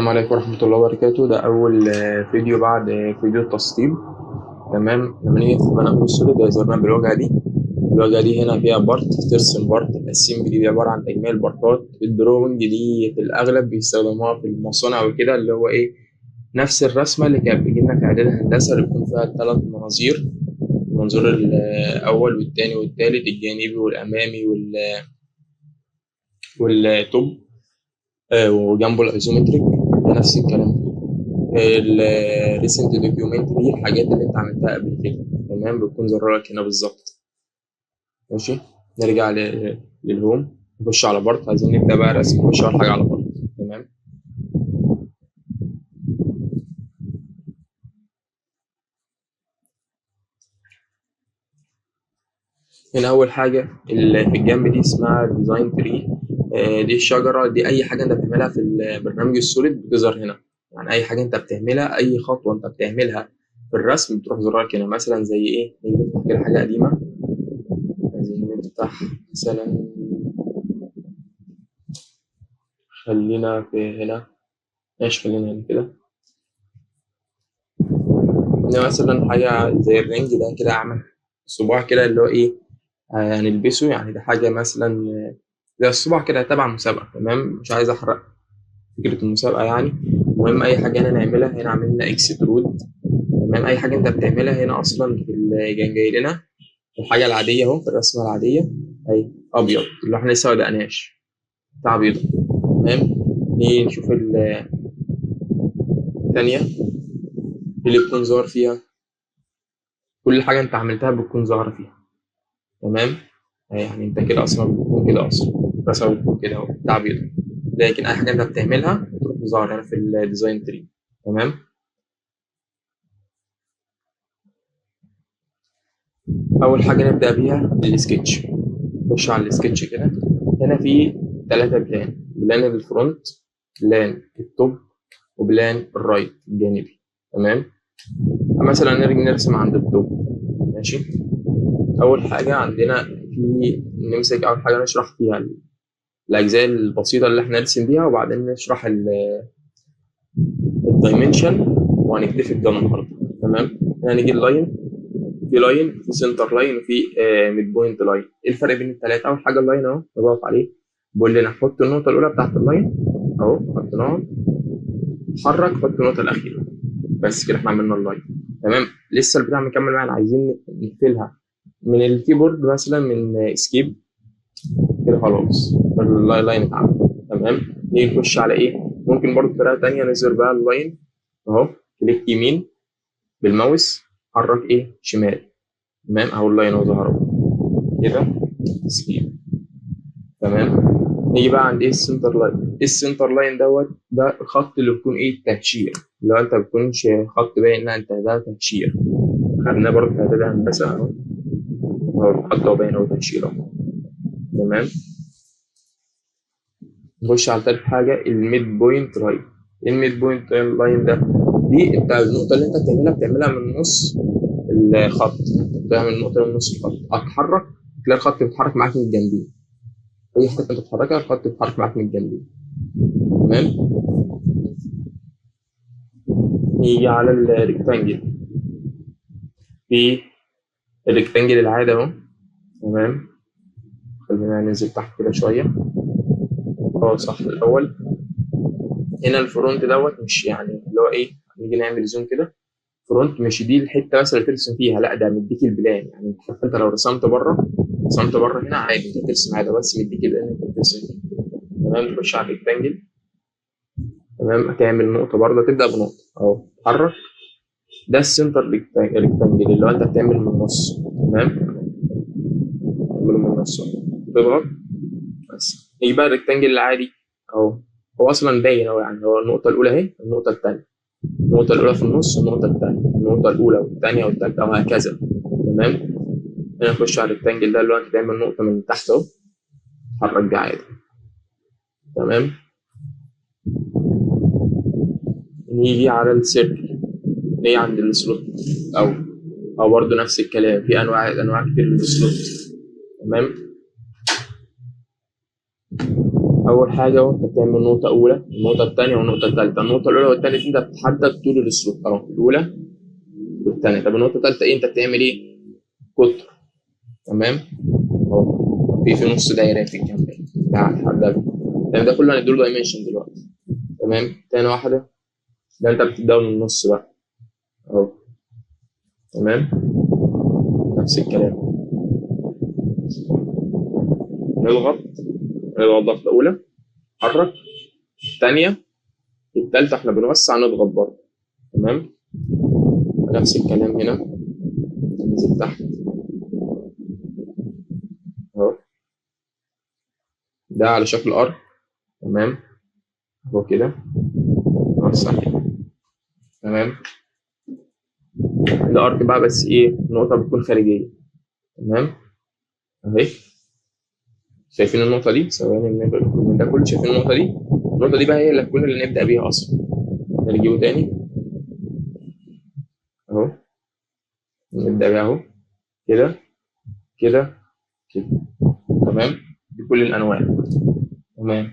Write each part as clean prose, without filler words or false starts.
السلام عليكم ورحمة الله وبركاته. ده أول فيديو بعد فيديو التسطيب. تمام. لما نيجي في برنامج السوليد هيظهرنا بالواجهة دي. الواجهة دي هنا فيها بارت، ترسم بارت. الاسمبلي دي عبارة عن تجميع البارتات. الدروينج دي في الأغلب بيستخدموها في المصانع وكده، اللي هو إيه، نفس الرسمة اللي كانت بتجيلنا في إعداد هندسة اللي بيكون فيها ال3 مناظير: المنظور الأول والتاني والتالت، الجانبي والأمامي والتوب، وجنبه الايزومتريك. نفس الكلام. الريسنت دوكيومنت دي الحاجات اللي انت عملتها قبل كده. تمام. بتكون ظاهره لك هنا بالظبط. ماشي. نرجع للهوم، نخش على بارت. عايزين نبدا بقى رسم. نخش اول حاجه على بارت. تمام. هنا اول حاجه اللي في الجنب دي اسمها ديزاين تري. دي الشجره دي. اي حاجه انت بتعملها في البرنامج السوليد بتظهر هنا. يعني اي حاجه انت بتعملها، اي خطوه انت بتعملها في الرسم بتروح ظهر لك هنا. مثلا زي ايه؟ نيجي نفتح كده حاجه قديمه. عايزين نفتح مثلا، خلينا في هنا. ماشي، خلينا هنا كده. هنا مثلا حاجه زي الرنج ده كده، اعمل صباع كده اللي هو ايه، هنلبسه. يعني ده حاجه مثلا زي الصباع كده تبع مسابقه. تمام. مش عايز احرق فكره المسابقه يعني. المهم اي حاجه هنا نعملها. هنا عملنا اكسترود. تمام. اي حاجه انت بتعملها هنا اصلا في جاي لنا الحاجه العاديه اهو، في الرسمه العاديه اهي ابيض، اللي احنا لسه ما بدأناش بتاع بيضه. تمام. نيجي نشوف الثانيه اللي بتكون ظاهر فيها. كل حاجه انت عملتها بتكون ظاهره فيها. تمام. يعني انت كده اصلا بتكون كده اصلا الرسمه بتكون كده اهو بتاع بيضه. لكن اي حاجه انت بتعملها بتروح ظاهره هنا في الديزاين تري. تمام. اول حاجه نبدا بيها السكتش. نخش على السكتش كده. هنا في 3 بلان للفرونت، بلان التوب، وبلان الرايت الجانبي. تمام. مثلا نرجع نرسم عند التوب. ماشي. اول حاجه عندنا في نمسك اول حاجه نشرح فيها الاجزاء البسيطه اللي احنا نرسم بيها، وبعدين نشرح الدايمنشن، وهنكتفي بده النهارده. تمام. هنيجي اللاين. في لاين، في سنتر لاين، وفي ميد بوينت لاين. ايه الفرق بين الثلاثه؟ اول حاجه اللاين اهو بضغط عليه، بيقول لنا حط النقطه الاولى بتاعت اللاين اهو، حطيناها. حرك، حط النقطه الاخيره. بس كده احنا عملنا اللاين. تمام. لسه البتاع مكمل معانا، عايزين نقفلها من الكيبورد مثلا من اسكيب كده. خلاص اللاين اتعمل. تمام. نيجي نخش على ايه؟ ممكن برضه بطريقه ثانيه نظهر بقى اللاين اهو. كليك يمين بالماوس، حرك ايه شمال. تمام. اهو اللاين اهو ظهر كده. اسكيب. تمام. نيجي بقى عند ايه السنتر لاين. السنتر لاين ده الخط اللي بيكون ايه تهشير، اللي هو انت ما بتكونش خط باين، لا انت ده تهشير. خدناه برضه في اعداد هندسه اهو. هو الخط اهو باين اهو تهشير اهو. تمام. نخش على تالت حاجه الميد بوينت لاين. الميد بوينت لاين ده، دي انت النقطه اللي انت بتعملها من نص الخط. بتعمل النقطه من نص الخط، اتحرك تلاقي الخط بيتحرك معاك من الجنبين. اي حته انت بتتحركها الخط بيتحرك معاك من الجنبين. تمام. نيجي على الريكتانجل. في الريكتانجل العادي اهو. تمام. خلينا ننزل تحت كده شويه. اه صح. الاول هنا الفرونت مش يعني اللي هو ايه، نيجي نعمل زوم كده. فرونت مش دي الحته بس اللي ترسم فيها، لا ده مديك البلان. يعني حتى انت لو رسمت بره هنا عادي انت ترسم عادي، بس مديك البلان انت بترسم فيه. تمام. نخش على الريكتانجل. تمام. هتعمل نقطه برضه، تبدا بنقطه اهو، تتحرك. ده السنتر ريكتانجل اللي هو انت بتعمل من النص. تمام. تعمله من النص اهو، تضغط بس. يجي بقى الريكتانجل العادي اهو. هو اصلا باين اهو، يعني هو النقطه الاولى اهي، النقطه الثانيه، النقطه الاولى في النص، النقطه الثانيه، النقطه الاولى والثانيه والثالثه وهكذا. تمام. هنا نخش على الريكتانجل ده اللي هو انت تعمل نقطه من تحت اهو، تتحرك بيه عادي. تمام. نيجي على السيركل. نيجي عند السلوت او برضه نفس الكلام. في انواع كتير للسلوت. تمام. اول حاجه وانت بتعمل نقطه اولى، النقطه الثانيه والنقطه الثالثه. النقطه الاولى والثانيه انت بتحدد طول الاسلوب اهو، الاولى والثانيه. طب النقطه الثالثه ايه؟ انت بتعمل ايه؟ قطر. تمام اهو، في نص دايره في الجنبين ده هتحدد. تمام ده كله هنديله دايمنشن دلوقتي. تمام تاني واحده ده انت بتبدأ من النص بقى اهو. تمام نفس الكلام، نضغط ضغطه الاولى، حرك الثانيه الثالثه احنا بنوسع نضغط برضه. تمام نفس الكلام هنا، ننزل تحت اهو، ده على شكل ارك. تمام اهو كده نوسع كده. تمام الارك بقى بس ايه، النقطه بتكون خارجيه. تمام اهي، شايفين النقطه دي؟ ثواني من ده كله، شايفين النقطه دي؟ النقطه دي بقى هي اللي كل اللي نبدا بيها اصلا. نرجعه تاني اهو، نبدا بيها اهو كده كده كده. تمام بكل الانواع. تمام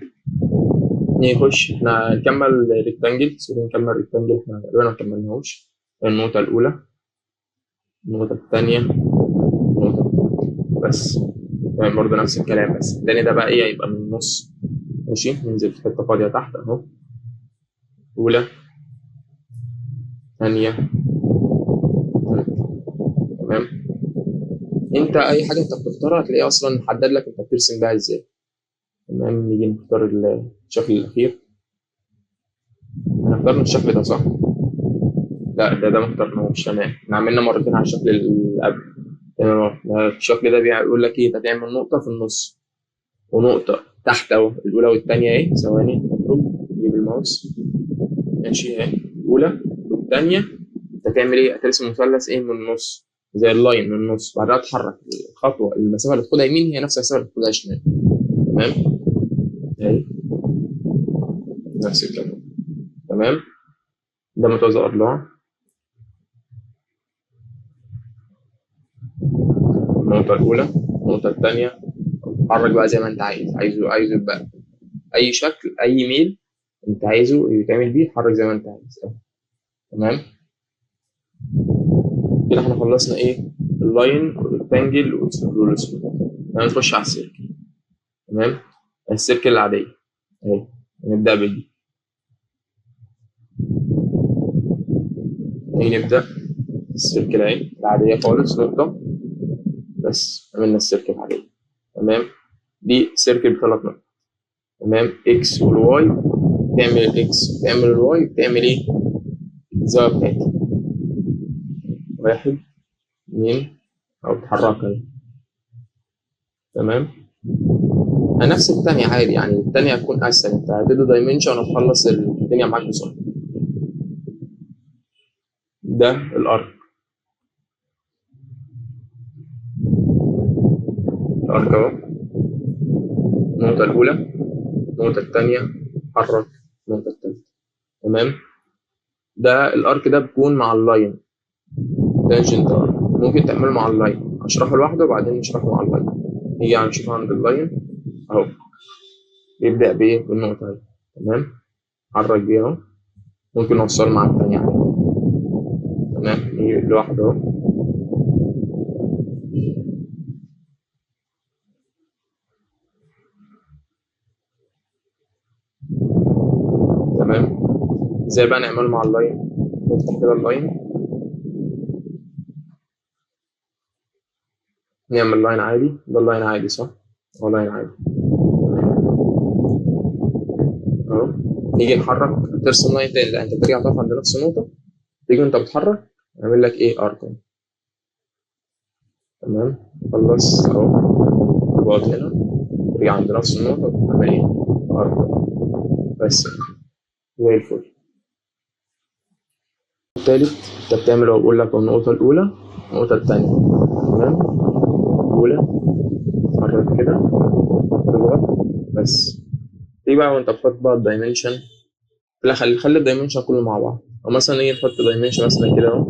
نخش احنا نكمل ريكتانجل، سوري نكمل ريكتانجل، احنا تقريبا ما كملناهوش. النقطة الأولى، النقطة الثانية، النقطة الثالثة بس. تمام برضه نفس الكلام، بس التاني ده بقى ايه، هيبقى من النص. ماشي ننزل في حتة فاضية تحت اهو، أولى ثانية ثالثة. تمام انت اي حاجة انت بتختارها هتلاقيه اصلا محدد لك انت بترسم بقى ازاي. تمام نيجي نختار الشكل الأخير. احنا اخترنا الشكل ده صح؟ لا ده ما اخترناهوش. تمام احنا عملنا مرتين على الشكل اللي قبل. تمام الشكل ده بيقول لك ايه، انت تعمل نقطة في النص ونقطة تحت اهو، الأولى والثانية اهي. ثواني نخرج نجيب الماوس. ماشي اهي الأولى والثانية، انت تعمل ايه؟ هترسم مثلث ايه من النص زي اللاين من النص، بعدها تحرك الخطوة، المسافة اللي تاخدها يمين هي نفس المسافة اللي تاخدها شمال. تمام اهي نفس الكلام. تمام ده متوازي أضلاع. النقطة الأولى، النقطة الثانية، اتحرك بقى زي ما انت عايزه يبقى اي شكل اي ميل انت عايزه يتعمل بيه، اتحرك زي ما انت عايز. تمام كده احنا خلصنا ايه، اللاين والريكتانجل والسكرول. تمام نخش على السيركل. تمام السيركل العادية اهي، نبدأ بدي. نبدأ السيركل اهي العادية خالص، نقطة بس عملنا السيركل العادية. تمام دي سيركل بثلاث نقط. تمام اكس والواي، تعمل الاكس وتعمل الواي، بتعمل ايه الزاوية بتاعتها، واحد اتنين او تحركها. تمام نفس التانية عادي، يعني التانية هتكون اسهل، انت هتدي دايمنشن وتخلص الدنيا معاك بسرعة. ده الارك، الارك اهو، النقطة الأولى، النقطة التانية، حرك النقطة التالتة. تمام ده الارك ده بيكون مع اللاين، تانجنت ارك. ممكن تعمله مع اللاين، اشرحه لوحده وبعدين نشرحه مع اللاين. نيجي نشوفه عند اللاين اهو، يبدأ بايه، بالنقطة دي. تمام حرك بيها اهو، ممكن نوصله مع التانية عادي. تمام نيجي لوحده اهو. تمام ازاي بقى نعمله مع اللاين؟ نفتح كده اللاين، نعمل لاين عادي. ده اللاين عادي صح؟ هو لاين عادي اهو. نيجي نحرك، ترسم لاين تاني، لا انت ترجع تقف عند نفس النقطة، تيجي وانت بتحرك يعمل لك ايه، ارك. تمام خلص اهو، تقعد هنا ترجع عند نفس النقطة وتعمل ايه، ارك. بس زي الفل. التالت انت بتعمل هو بقول لك النقطة الأولى النقطة التانية. تمام الأولى تحرك كده تضغط بس. دي بقى وانت بتحط بقى الدايمنشن، لا خلي الدايمنشن كله مع بعض. او مثلا نيجي نحط دايمنشن مثلا كده اهو،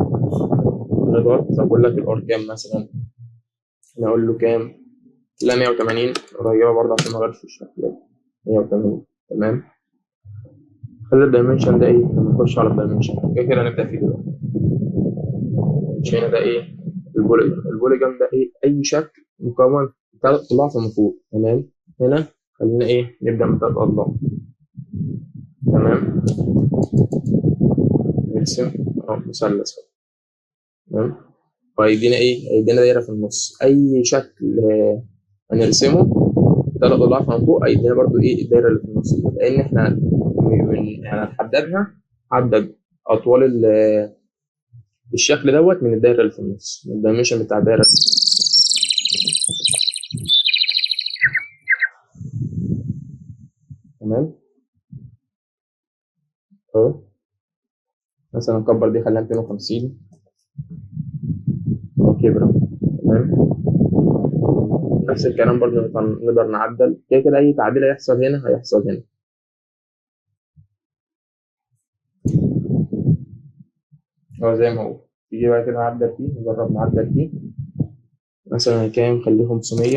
نضغط اقول لك الار كام مثلا، نقول له كام، لا 180 قريبه برضه عشان ما اغيرش الشكل. 180. تمام. خلي الدايمنشن ده ايه لما نخش على الدايمنشن كده كده هنبدأ فيه دلوقتي. مش هنا ده ايه البوليجون ده ايه اي شكل مكون 3 أضلاع فما فوق. تمام. هنا خلينا ايه نبدأ من 3 أضلاع. تمام. نرسم مثلث. تمام. وهيدينا ايه هيدينا دايرة في النص. اي شكل هنرسمه 3 أضلاع فما فوق هيدينا برضو ايه الدايرة اللي في النص لان احنا يعني هنحددها. حدد اطوال الشكل دوت من الدايره اللي في النص من الدايمنشن بتاع الدايره. تمام. اهو مثلا نكبر دي خليها 250 او كبره. تمام. نفس الكلام برضه نقدر نعدل كده كده اي تعديل هيحصل هنا هيحصل هنا. هو زي ما هو تيجي بقى كده نعدل فيه نجرب نعدل فيه مثلا كام خليه 500.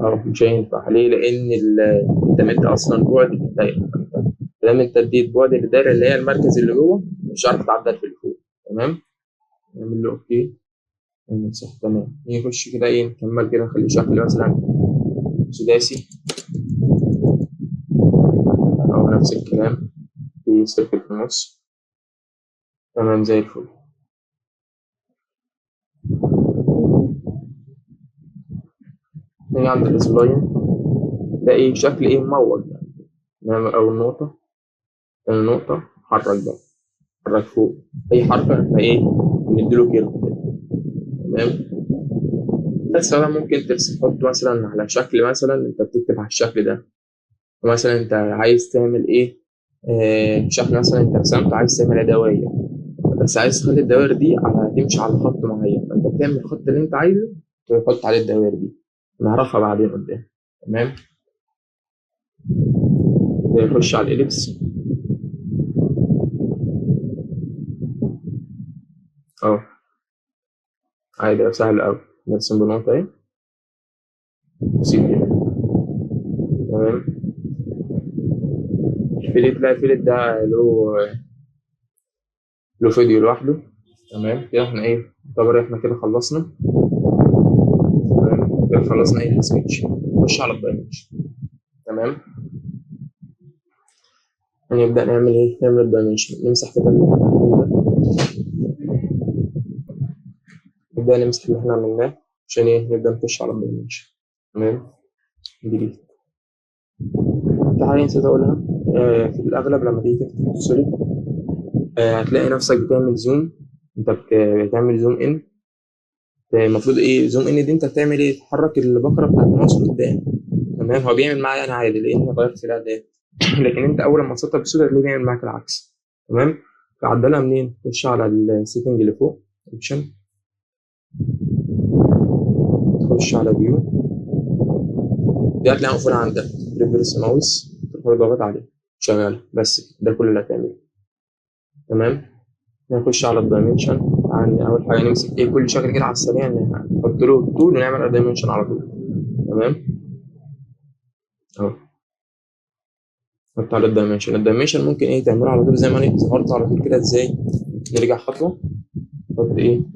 اه مش هينفع ليه؟ لان انت مدي اصلا بعد للدايره. دام انت اديت بعد للدايره اللي هي المركز اللي جوه مش هتعرف تعدل في اللي فوق. تمام. نعمل له اوكي. صح. تمام. يخش كده ايه نكمل كده نخلي شكل مثلا سداسي او نفس الكلام في سيركل في النص. تمام زي الفل. نيجي عند السلاين ده ايه شكل ايه مموج يعني. نعمل اول نقطة تاني نقطة حرك بقى حرك فوق اي حركة فايه نديله كيرف كده. تمام. بس طبعا ممكن تحط مثلا على شكل مثلا انت بتكتب على الشكل ده مثلا انت عايز تعمل ايه شكل مثلا انت رسمت عايز تعمل دواير بس عايز تخلي الدوائر دي تمشي على خط معين فانت بتعمل الخط اللي انت عايزه وتحط عليه الدوائر دي. نعرفها بعدين قدام. تمام. نخش على الإليبس اهو عادي سهل أوي نرسم بنقطة اهي بسيط جدا. تمام. الفيلت لا الفيلت ده له فيديو لوحده. تمام كده احنا ايه يعتبر احنا كده خلصنا. تمام كده خلصنا ايه السكتش. نخش على الدايمنشن. تمام. هنبدأ نعمل ايه نعمل الدايمنشن نمسح كده نبدأ نمسح اللي احنا عملناه عشان ايه نبدأ نخش على الدايمنشن. تمام. ديليت. في حاجة نسيت أقولها في الأغلب لما تيجي تفتح السوليد هتلاقي نفسك بتعمل زوم. أنت بتعمل زوم إن. المفروض إيه زوم إن دي أنت بتعمل إيه تحرك البكرة بتاعت الماوس لقدام. تمام. هو بيعمل معايا أنا عادي لأن غيرت في الأداة لكن أنت أول ما تسطب السوليد هتلاقيه بيعمل معاك العكس. تمام. تعدلها منين؟ خش على السيتنج اللي فوق اوبشن تخش على فيو دي هتلاقيها مقفولة عندك ريفرس ماوس تروح ضاغط عليه شغال بس ده كل اللي هتعمله. تمام. نخش على الدايمنشن يعني اول حاجه نمسك ايه كل شكل كده على السريع نحط له طول ونعمل دايمنشن على طول. تمام اهو نحط على الدايمنشن ممكن ايه تعمله على طول زي ما انا ظهرت على طول كده ازاي. نرجع خطوه نحط ايه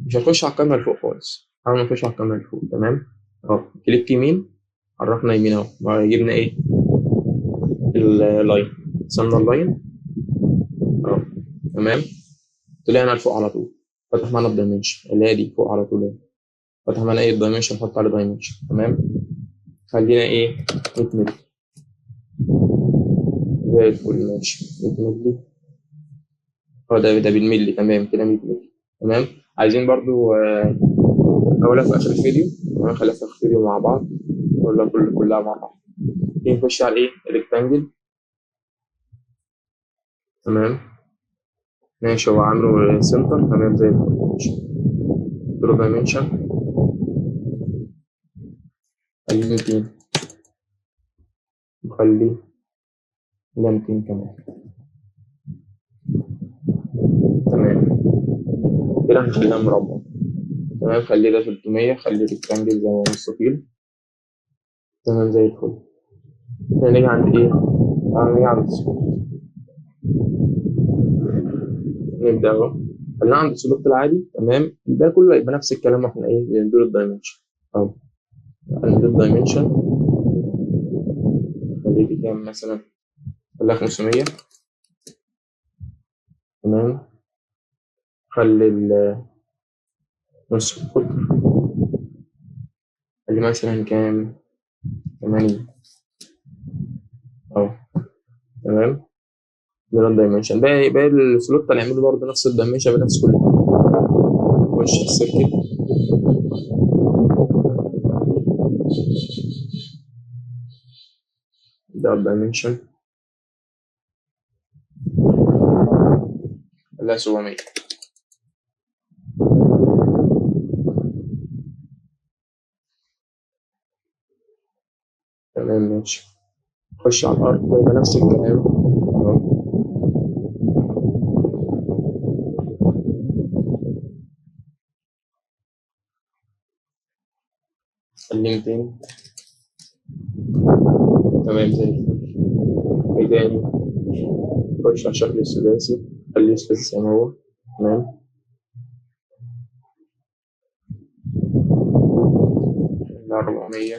مش هنخش على الكاميرا اللي فوق خالص حاول نخش على الكاميرا اللي فوق. تمام اهو كليك يمين عرفنا يمين اهو جبنا ايه اللاين رسمنا اللاين اهو. تمام. طلعنا لفوق على طول فتح معانا الدايمنشن اللي هي دي فوق على طول اهي. فتح معانا ايه الدايمنشن نحط عليه دايمنشن. تمام. خلينا ايه 100 مللي زي الفل ماشي 100 مللي. اه ده بالملي. تمام كده 100 مللي. تمام. عايزين برضو اقولها في اخر الفيديو. تمام خليها في اخر الفيديو مع بعض نقولها كلها مع بعض. نخش على ايه الريكتانجل. تمام ماشي هو عامله سنتر. تمام زي الفل ماشي. له دايمنشن خليه 200 وخليه ده 200 كمان. تمام كده هنخليها مربع. تمام خليه ده 300 خليه ريكتانجل زي ما هو مستطيل. تمام زي الفل. نيجي عند ايه؟ نيجي عند السلوك. نبدأ اهو. خلينا عند السلوك العادي. تمام، الباقي كله هيبقى نفس الكلام واحنا ايه بندور الدايمنشن اهو. عند الدايمنشن خليه كام مثلا؟ خليها 500. تمام، خلي نص القطر خلي مثلا كام؟ 80 اهو. تمام، ده الدايمنشن. باقي السلوك هنعمله برضه نفس الدايمنشن بنفس كل حاجة. نخش السيركل. ده الدايمنشن خليها 700. تمام ماشي. نخش على الارك يبقى نفس الكلام اهو. خليه 200. تمام زي الفل. ايه تاني؟ نخش على الشكل السداسي. خليه سداسي زي ما هو. تمام، 400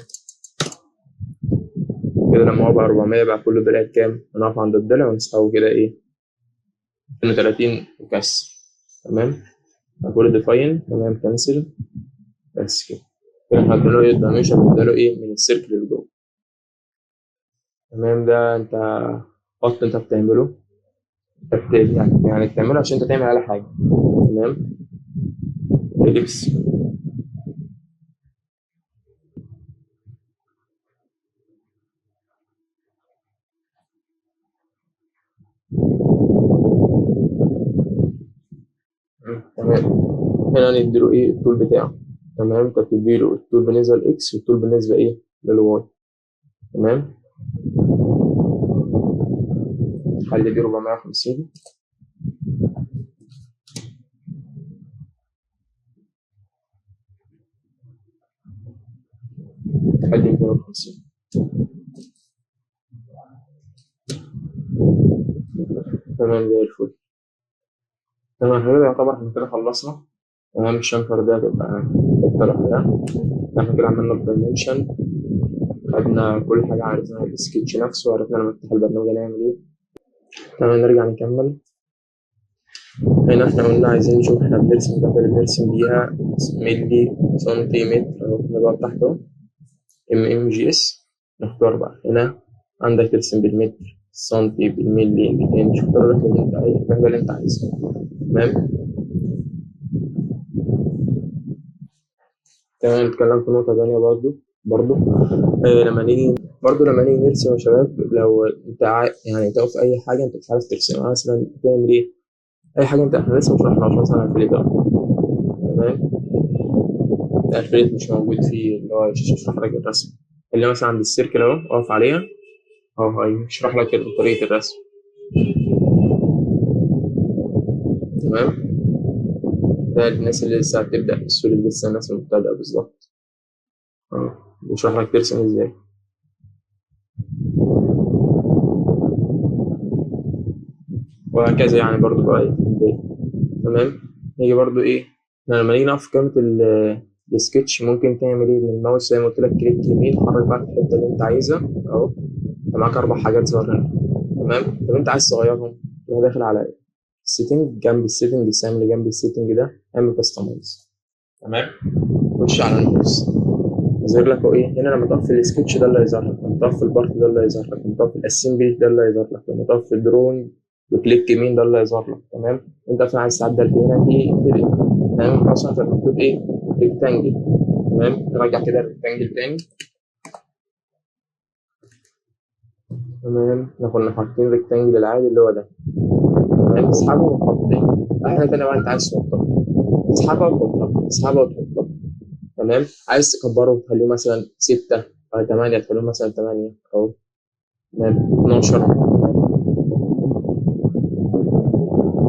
كده. لما هو بقى 400 بقى كله ضلع كام؟ هنقف عند الضلع ونسحبه كده ايه؟ 32 وكسر. تمام، هقول ديفاين. تمام، كنسل. بس كده. كده احنا ادينا له ايه؟ الدايمنشن ادينا ايه من السيركل اللي جوه. تمام، ده انت خط انت بتعمله. انت يعني بتعمله عشان انت تعمل على حاجه. تمام، اليبس. تمام، هنا نديله ايه؟ الطول بتاعه. تمام، انت بتديله الطول بالنسبه لاكس والطول بالنسبه ايه؟ للواي. تمام، خلي دي 450. خلي 250. تمام زي الفل. تمام كده يعتبر احنا كده خلصنا. تمام، الشنكر ده هتبقى حته لوحدها. احنا كده عملنا الدايمنشن، خدنا كل حاجه، عرفنا السكتش نفسه، وعرفنا لما نفتح البرنامج هنعمل ايه. تمام، نرجع نكمل. هنا احنا قلنا عايزين نشوف احنا بنرسم الداتا اللي بنرسم بيها ملي سنتيمتر اهو. نضغط تحت اهو ام جي اس. نختار بقى هنا عندك ترسم بالمتر، سنتي، بالملي، 200. شوف الرقم اللي انت عايزه، الحاجه اللي انت عايزها. تمام. تمام، نتكلم في نقطه ثانيه برضو لما نيجي نرسم يا شباب. لو انت يعني انت في اي حاجه انت مش عارف ترسمها مثلا تعمل ايه؟ اي حاجه احنا لسه مش رحناش مثلا الفليتر. تمام، الفليت مش موجود فيه اللي هو يشرح لك الرسم. اللي مثلا عند السيركل اهو اقف عليها اهو، يشرح لك طريقه الرسم. تمام، ده الناس اللي لسه هتبدا في السوليد، لسه الناس المبتدئه بالظبط. بيشرح لك ترسم ازاي. وهكذا يعني برضو بقى في البداية. تمام، نيجي برضو ايه؟ احنا لما نيجي نقف في كلمة السكتش ممكن تعمل ايه من الماوس؟ زي ما قلت لك كليك يمين، حرك بقى في الحتة اللي انت عايزها اهو. انت معاك 4 حاجات ظاهرين. تمام، طب انت عايز تغيرهم، تروح داخل على السيتنج. جنب السيتنج، السهم اللي جنب السيتنج ده اعمل كاستمايز. تمام، خش على الماوس. يظهر لك اهو ايه؟ هنا لما تقف في السكتش ده اللي هيظهر لك، لما تقف في البارت ده اللي هيظهر لك، لما تقف في الاسمبلي ده اللي هيظهر لك، لما تقف في الدرون وكليك يمين ده اللي هيظهر لك. تمام، انت مثلا عايز تعدل في هنا في تمام، مثلا في المكتوب ايه؟ ريكتانجل. تمام، نرجع كده الريكتانجل تاني. تمام، احنا كنا حاطين ريكتانجل العادي اللي هو ده. تمام، اسحبه ونحط تاني. حاجه تانيه بقى انت عايز تحطها، اسحبها وتحطها، اسحبها وتحطها. تمام، عايز تكبره وتخليه مثلا 6 أو 8، تخليه مثلا 8 أو 12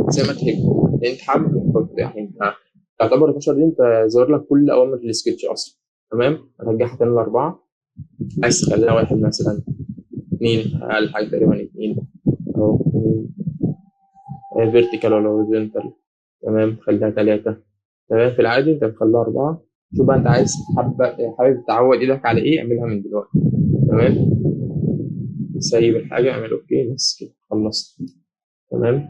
زي ما تحب. انت حابب تحط يعني انت تعتبر 12 دي انت ظاهر لك كل اوامر السكتش اصلا. تمام، هرجعها تاني ل4. عايز تخليها واحد مثلا، اتنين أقل حاجة تقريبا اتنين أهو، فيرتيكال ولا هوريزونتال. تمام، خليها تلاتة. تمام، في العادي أنت بتخليها أربعة. شوف بقى أنت عايز حابب تعود إيدك على إيه، اعملها من دلوقتي. تمام، سيب الحاجة، اعمل أوكي، بس كده خلصت. تمام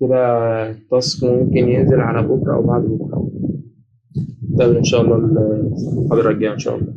كده. التاسك ممكن ينزل على بكرة أو بعد بكرة. ده إن شاء الله المحاضرة الجاية إن شاء الله.